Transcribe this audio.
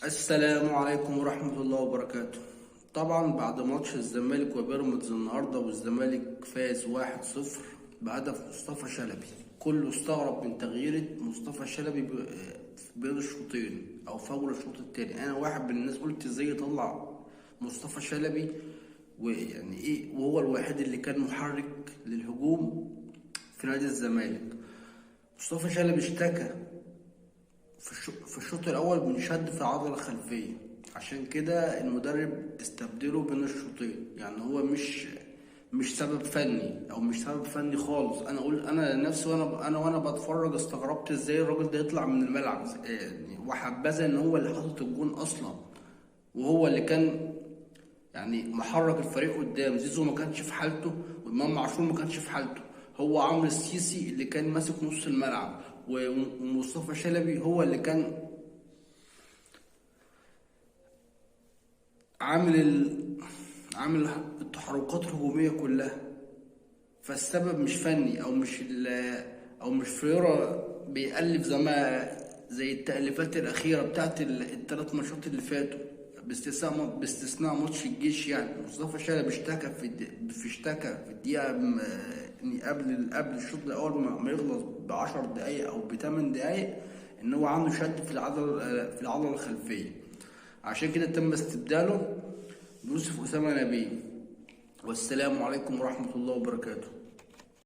السلام عليكم ورحمة الله وبركاته. طبعا بعد ماتش الزمالك وبيراميدز النهارده والزمالك فاز 1-0 بهدف مصطفى شلبي. كله استغرب من تغيير مصطفى شلبي بين الشوطين او في اول الشوط التاني. انا واحد من الناس قلت ازاي يطلع مصطفى شلبي ويعني ايه وهو الوحيد اللي كان محرك للهجوم في نادي الزمالك. مصطفى شلبي اشتكى في الشوط الاول من شد في العضله الخلفيه، عشان كده المدرب استبدله بين الشوطين. يعني هو مش سبب فني او مش سبب فني خالص. انا نفسي وانا بتفرج استغربت ازاي الراجل ده يطلع من الملعب يعني، وحبذا ان هو اللي حاطط الجون اصلا، وهو اللي كان يعني محرك الفريق قدام. زيزو ما كانش في حالته، وامام عاشور ما كانش في حالته. هو عمرو السيسي اللي كان ماسك نص الملعب، ومصطفى شلبي هو اللي كان عامل عامل التحركات الهجومية كلها. فالسبب مش فني او مش فيورا بيألف زي التأليفات الأخيرة بتاعت الثلاث ماتشات اللي فاتوا، باستثناء ماتش الجيش. يعني مصطفى شلبي اشتكى في الدقيقة يعني قبل الشوط الأول ما يخلص ب10 دقايق أو ب8 دقايق، إن هو عنده شد في العضلة الخلفية. عشان كده تم استبداله بيوسف أسامة نبيه. والسلام عليكم ورحمة الله وبركاته.